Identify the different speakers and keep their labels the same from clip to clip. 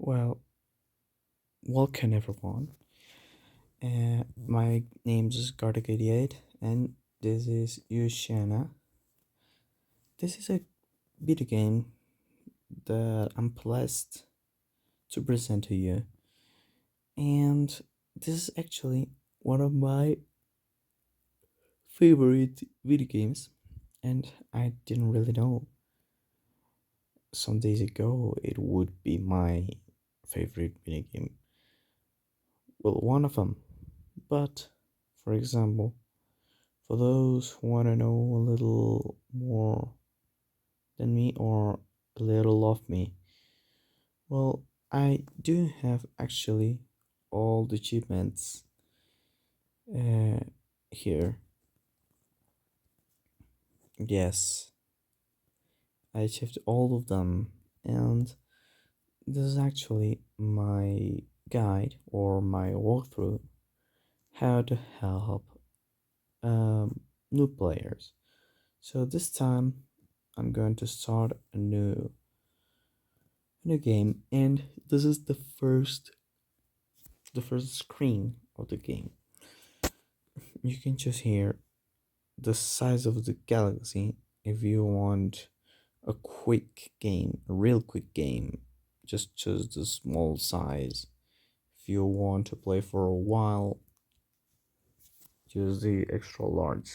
Speaker 1: Well, welcome everyone. My name is Garda88 and this is Uciana. This is a video game that I'm blessed to present to you. And this is actually one of my favorite video games. And I didn't really know some days ago it would be my favorite video game. Well, one of them. But, for example, for those who want to know a little more than me or a little of me, well, I do have actually all the achievements uh, here. Yes, I achieved all of them, and this is actually my guide or my walkthrough how to help um, new players. So this time I'm going to start a new game, and this is the first screen of the game. You can choose here the size of the galaxy if you want a quick game, a real quick game. Just choose the small size. If you want to play for a while, choose the extra large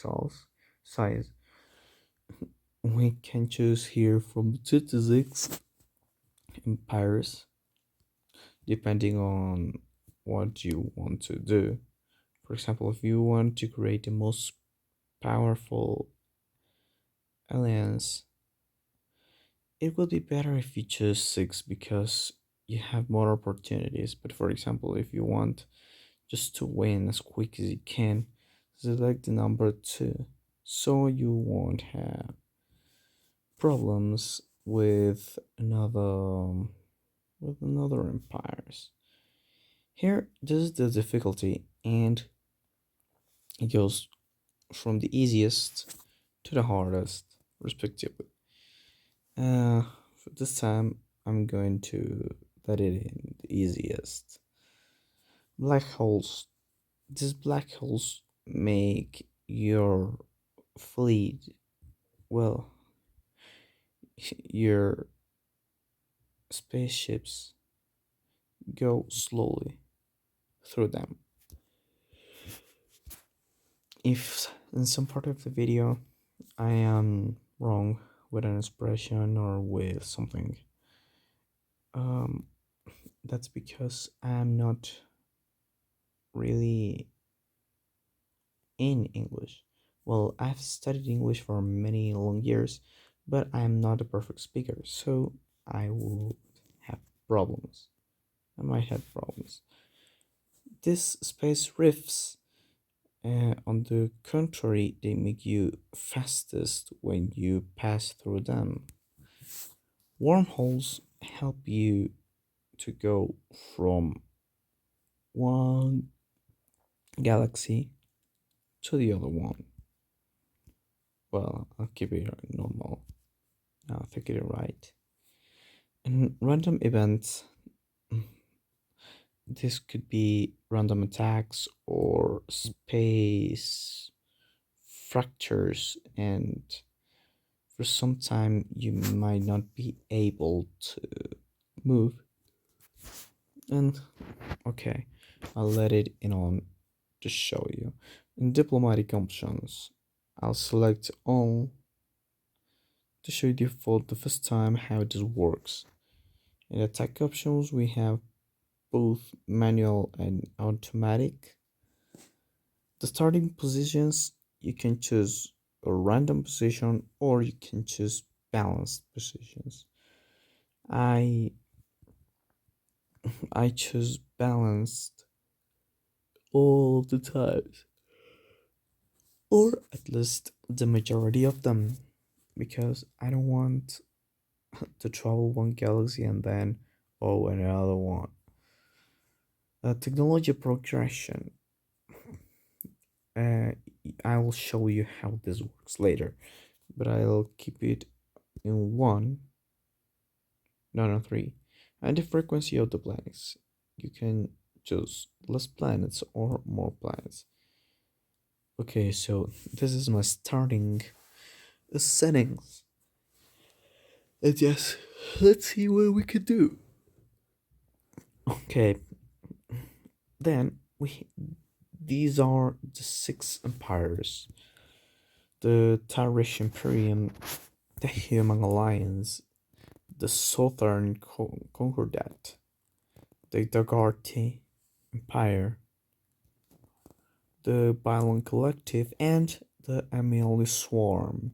Speaker 1: size. We can choose here from 2 to 6 empires depending on what you want to do. For example, if you want to create the most powerful alliance, it would be better if you choose 6 because you have more opportunities. But for example, if you want just to win as quick as you can, select the number 2 so you won't have problems with another empires. Here, this is the difficulty, and it goes from the easiest to the hardest, respectively. For this time, I'm going to let it in the easiest. Black holes. These black holes make your fleet, well, your spaceships go slowly through them. If in some part of the video I am wrong with an expression or with something, um, that's because I'm not really in English. Well, I've studied English for many long years, but I'm not a perfect speaker, so I will have problems. I might have problems. These space rifts, on the contrary, they make you fastest when you pass through them. Wormholes help you to go from one galaxy to the other one. Well, I'll keep it normal. I'll think it right. And random events, this could be random attacks or space fractures, and for some time you might not be able to move. And okay, I'll let it in on to show you. In diplomatic options, I'll select all to show you for the first time how this works. In attack options, we have both manual and automatic. The starting positions, you can choose a random position or you can choose balanced positions. I I choose balanced all the times, or at least the majority of them, because I don't want to travel one galaxy and then another one. Technology progression. Uh, I will show you how this works later, but I'll keep it in one, no, no, three. and the frequency of the planets. You can choose less planets or more planets. Okay, so this is my starting settings. And yes, let's see what we can do. Okay, then we these are the six empires: the Tarish Imperium, the Human Alliance, the Southern Concordat, the Dagarty Empire, the Bylon Collective, and the Amelie Swarm.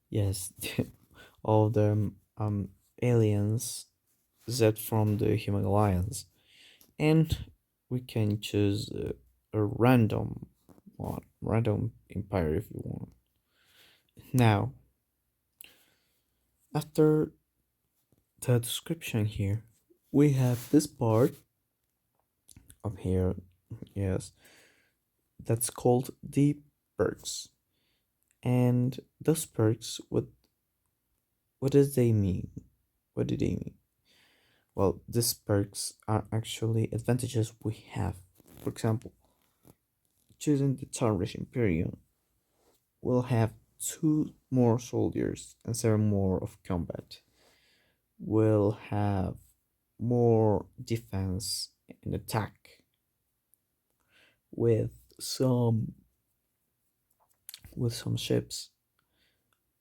Speaker 1: Yes, all the aliens that from the Human Alliance, and we can choose a random one, random empire if you want. Now, after the description here, we have this part up here, yes, that's called the perks. And those perks, what does they mean? What do they mean? Well, these perks are actually advantages we have. For example, choosing the Tarish Imperium will have two more soldiers and seven more of combat. Will have more defense and attack with some ships.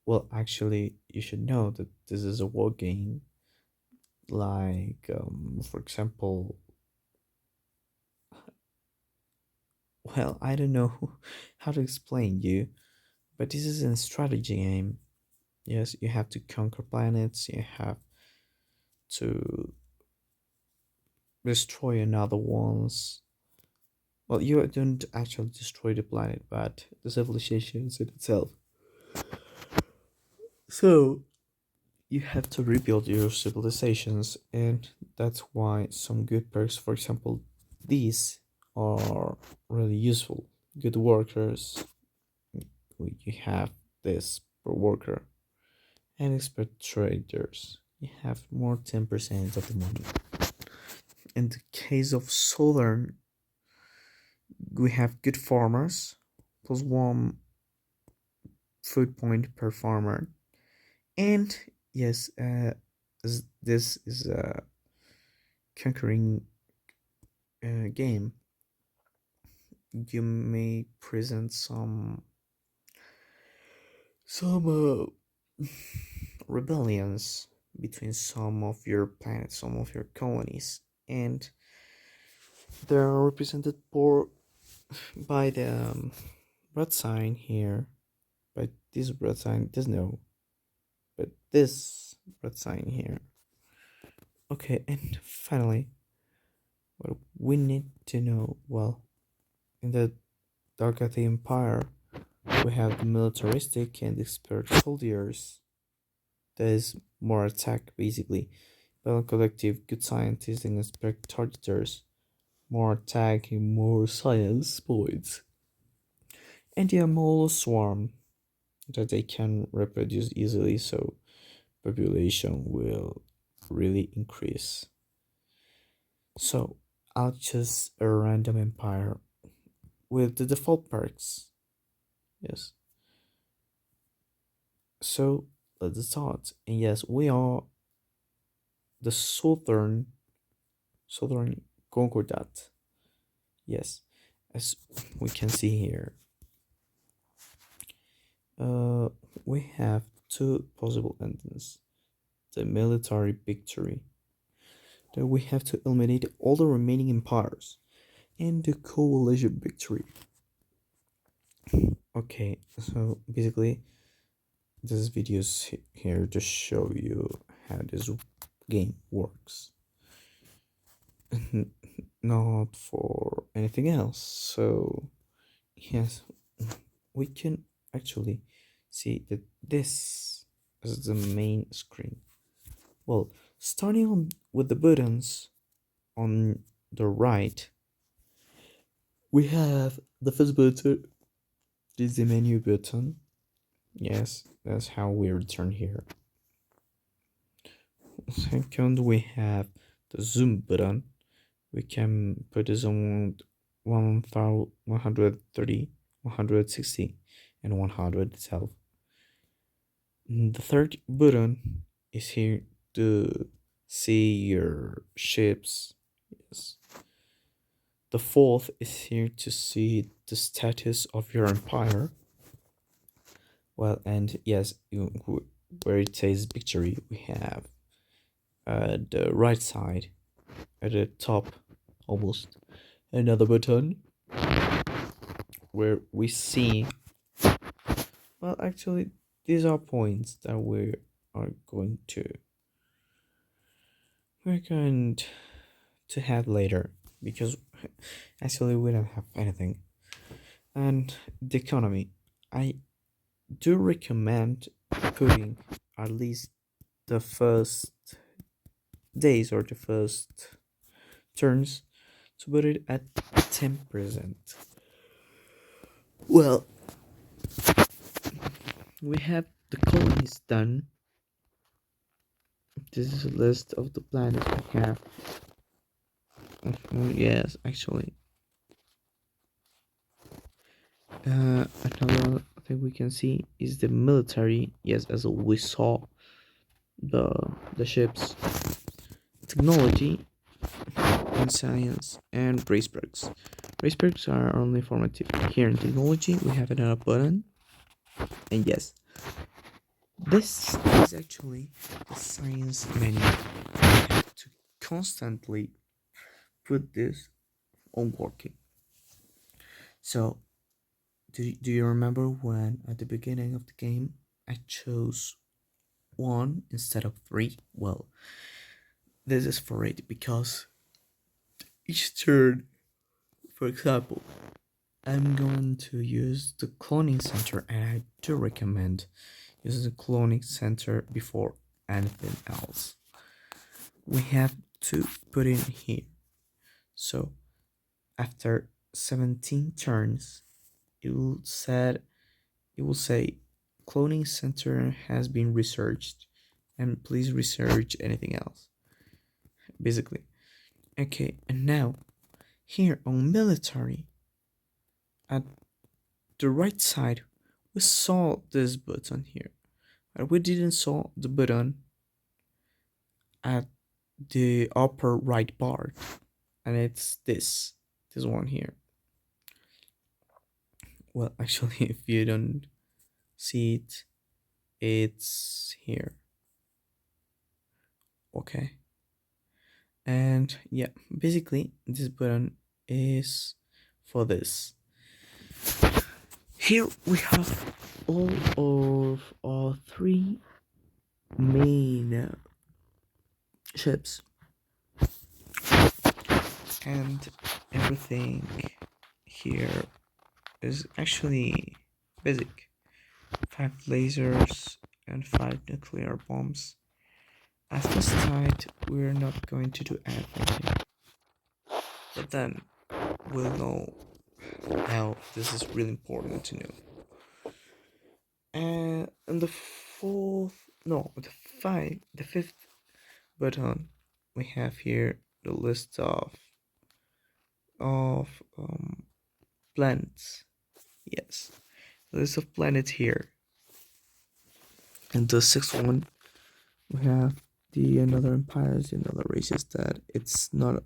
Speaker 1: Well, actually, you should know that this is a war game. Like, for example, well, I don't know how to explain you, but this is a strategy game. Yes, you have to conquer planets. You have to destroy another ones. Well, you don't actually destroy the planet, but the civilizations in itself. So you have to rebuild your civilizations, and that's why some good perks, for example, these are really useful. Good workers, you have this per worker, and expert traders, you have more 10% of the money. In the case of Southern, we have good farmers, plus one food point per farmer, and yes, this is a conquering game. You may present some rebellions between some of your planets, some of your colonies, and they are represented by the red sign here. By this red sign, there's no, but this red sign here. Okay, and finally, what we need to know, well, in the Dargati Empire, we have the militaristic and expert soldiers. That is more attack, basically. Battle collective, good scientists and expert targeters. More attack and more science points. And the Amolo swarm, that they can reproduce easily, so population will really increase. So I'll choose a random empire with the default perks. Yes. So let's start. And yes, we are the southern Concordat. Yes, as we can see here, uh, we have two possible endings: the military victory, that we have to eliminate all the remaining empires, and the coalition victory. Okay, so basically, this video is here to show you how this game works, not for anything else. So yes, we can actually see that this is the main screen. Well, starting on with the buttons on the right, we have the first button. This is the menu button. Yes, that's how we return here. Second, we have the zoom button, we can put the zoom 130, 160, and 100 itself. The third button is here to see your ships. Yes. The fourth is here to see the status of your empire. Well, and yes, where it says victory, we have the right side at the top, almost another button where we see. Well, actually, these are points that are going to we're going to have later because actually we don't have anything. And the economy, I do recommend putting at least the first days or the first turns to put it at 10%. Well, we have the colonies done. This is a list of the planets we have. Yes, actually. Another thing we can see is the military. Yes, as we saw the the ships, technology, and science, and racebergs. Racebergs are only formative. Here in technology, we have another button, and yes, this is actually the science menu. We have to constantly put this on working. So, do you remember when at the beginning of the game I chose one instead of three? Well, this is for it because each turn, for example, I'm going to use the cloning center, and I do recommend using the cloning center before anything else. We have to put in here. So after 17 turns, it will said it will say cloning center has been researched, and please research anything else. Basically. Okay, and now here on military at the right side we saw this button here, but we didn't saw the button at the upper right bar, and it's this one here. Well, actually, if you don't see it, it's here. Okay, and yeah, basically this button is for this. Here we have all of our three main ships, and everything here is actually basic. 5 lasers and 5 nuclear bombs. At this time, we're not going to do anything here. But then we'll know how this is really important to know. And the fourth, no, the fifth button, we have here the list of planets. Yes, the list of planets here. And the sixth one, we have the another empires and other races that it's not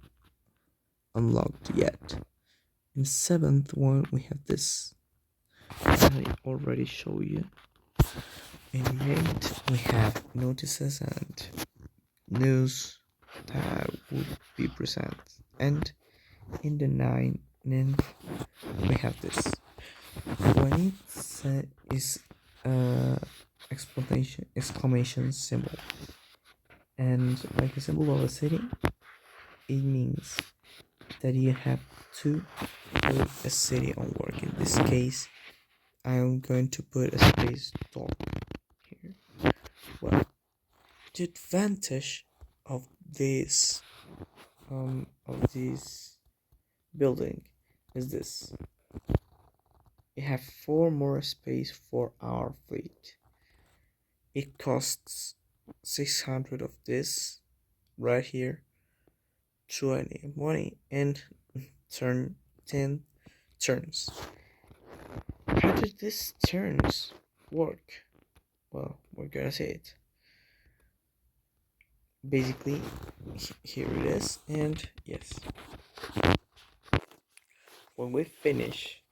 Speaker 1: unlocked yet. In seventh one, we have this. I already show you. In eighth, we have notices and news that would be present. And in the ninth, we have this. When it is exclamation symbol and like a symbol of a city, it means that you have to put a city on work. In this case, I'm going to put a space dog here. Well, the advantage of this building is this. We have 4 more space for our fleet. It costs 600 of this right here, 20 and turn 10 turns. How did these turns work? Well, we're gonna say it. Basically, here it is, and yes, when we finish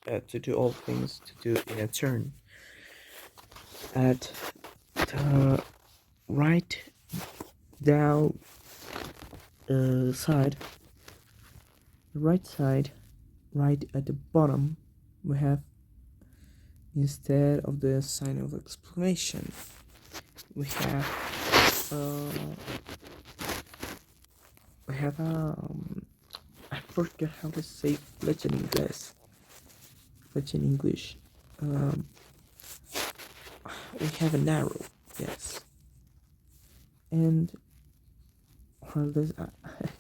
Speaker 1: to do all things to do in a turn, at the right down side, the right side, right at the bottom, we have, instead of the sign of exclamation, we have we have I forget how to say fletch in English. Fletch in English. Um, we have an arrow, yes, and well, this I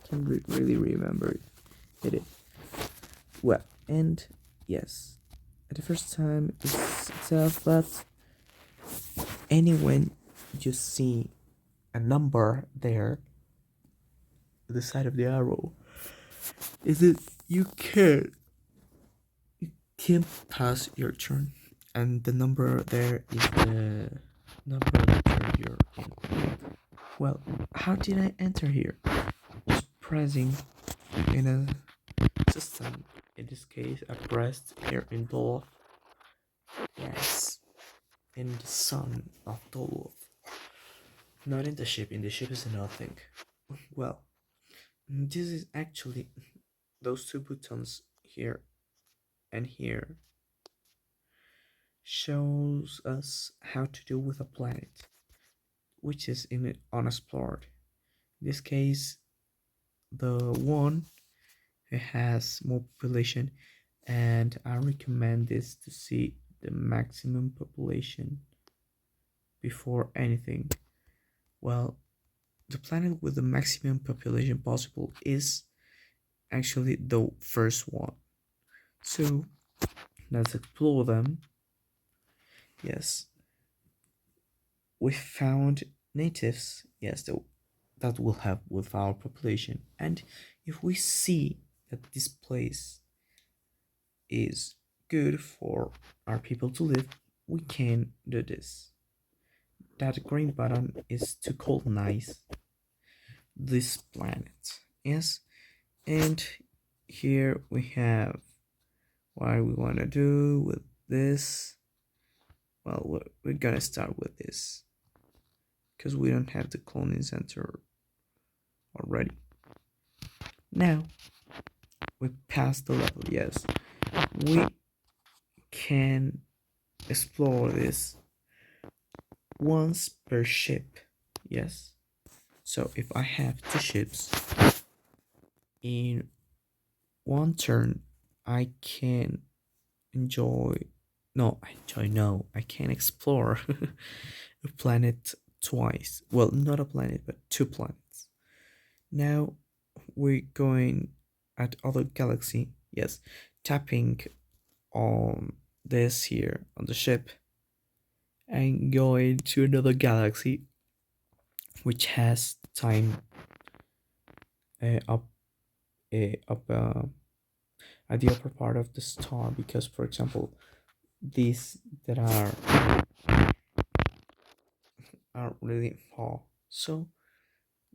Speaker 1: can really remember it. Well, and yes, at the first time it's itself, but anyway, you see a number there, the side of the arrow, is it you can't pass your turn, and the number there is the number of the turn you're in. Well, how did I enter here? Just pressing in a system. In this case, I pressed here in Dolof. Yes, in the sun of Dolof. Not in the ship. In the ship is nothing. Well, this is actually those two buttons here and here shows us how to deal with a planet which is in unexplored. In this case, the one who has more population, and I recommend this to see the maximum population before anything. Well, the planet with the maximum population possible is actually the first one. So let's explore them. Yes, we found natives. Yes, that will help with our population. And if we see that this place is good for our people to live, we can do this. That green button is to colonize this planet. Yes, and here we have what we want to do with this. Well, we're gonna start with this because we don't have the cloning center already. Now we passed the level. Yes, we can explore this once per ship. Yes, so if I have two ships in one turn, I can enjoy no I enjoy no I can explore a planet twice. Well, not a planet, but two planets. Now we're going at other galaxy. Yes, tapping on this here on the ship and going to another galaxy which has time up up at the upper part of the star, because for example these that are really far, so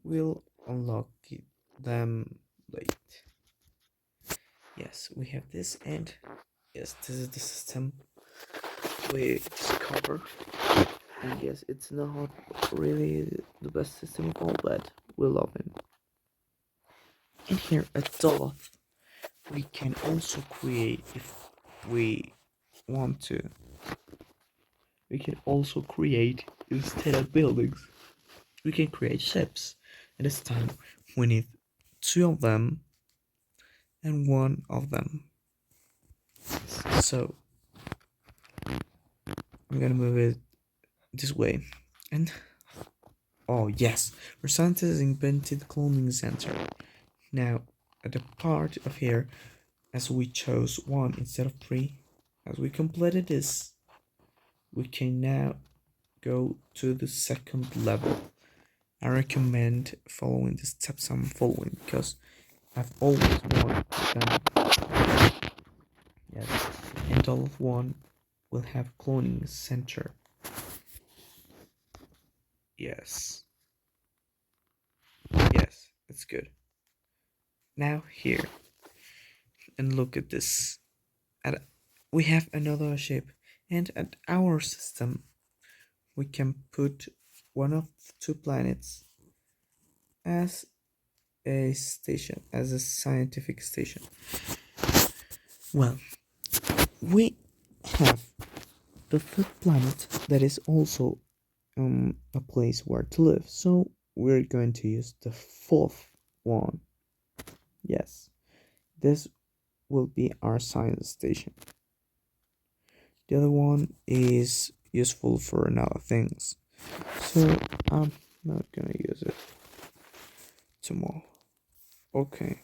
Speaker 1: we'll unlock them late. Yes, we have this, and yes, this is the system we discover. And yes, it's not really the best system of all, but we love it. And here at Doloth, we can also create, if we want to, we can also create, instead of buildings, we can create ships. And this time we need two of them and one of them. So I'm gonna move it this way. And oh yes, our scientists invented the cloning center. Now at the part of here, as we chose one instead of three, as we completed this, we can now go to the second level. I recommend following the steps I'm following because I've always wanted them. Yes, and all of one will have cloning center. Yes, yes, it's good. Now here and look at this. At we have another ship, and at our system we can put one of the two planets as a station, as a scientific station. Well, we have the third planet that is also a place where to live. So we're going to use the fourth one. Yes, this will be our science station. The other one is useful for another things. So I'm not gonna use it tomorrow. Okay.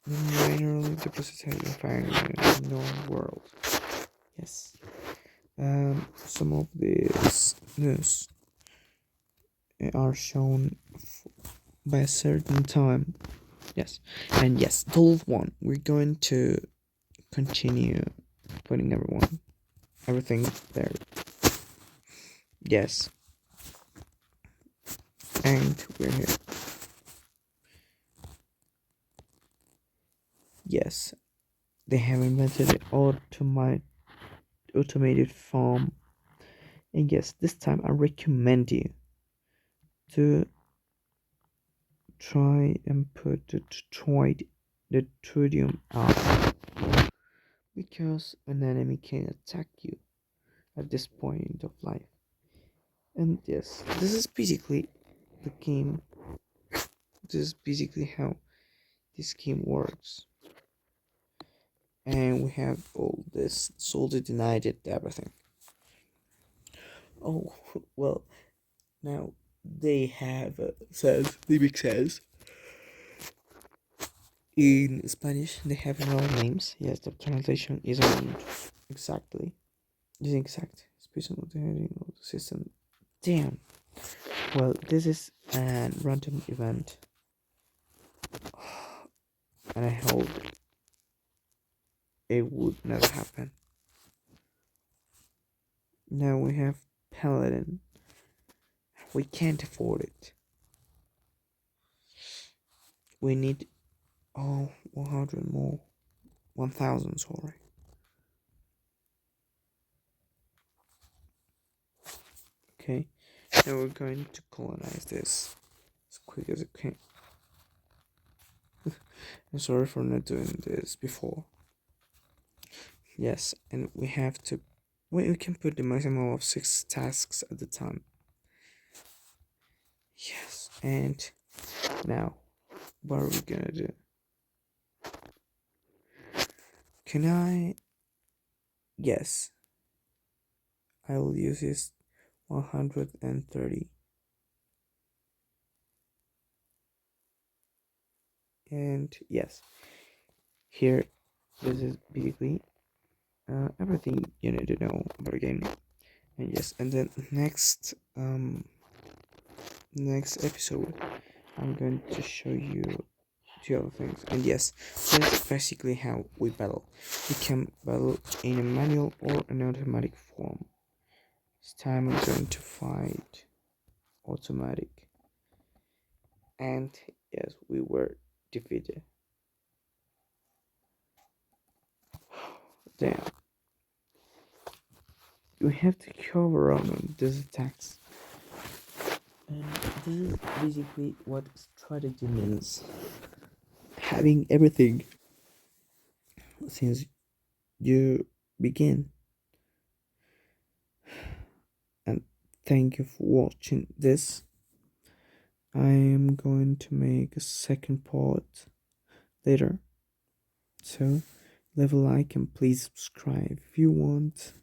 Speaker 1: Minerally deposited found in the known world. Yes. Some of these news are shown by a certain time. Yes, and yes, 12 1. We're going to continue putting everything there. Yes, and we're here. Yes, they have invented an automated farm, and yes, this time I recommend you to try and put the tritium out because an enemy can attack you at this point of life. And yes, this is basically the game. This is basically how this game works. And we have all this soldier denied it, everything. Oh, well, now they have says, Libik says, in Spanish, they have no names. Yes, the translation isn't exactly. Isn't exact. It's on the heading of the system. Damn. Well, this is a random event. And I hope it would never happen. Now we have Paladin. We can't afford it. We need 100 more. 1000, sorry. Okay. Now we're going to colonize this as quick as it can. I'm sorry for not doing this before. Yes, and we have to. We can put the maximum of 6 tasks at the time. Yes, and now, what are we gonna do? Can I? Yes, I will use this 130. And yes, here, this is basically everything you need to know about the game. And yes, and then next episode, I'm going to show you two other things. And yes, this is basically how we battle. We can battle in a manual or an automatic form. This time I'm going to fight automatic. And yes, we were defeated. Damn. We have to cover on these attacks. And this is basically what strategy means. Having everything since you begin. And thank you for watching this. I am going to make a second part later. So leave a like and please subscribe if you want.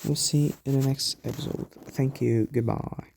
Speaker 1: We'll see you in the next episode. Thank you. Goodbye.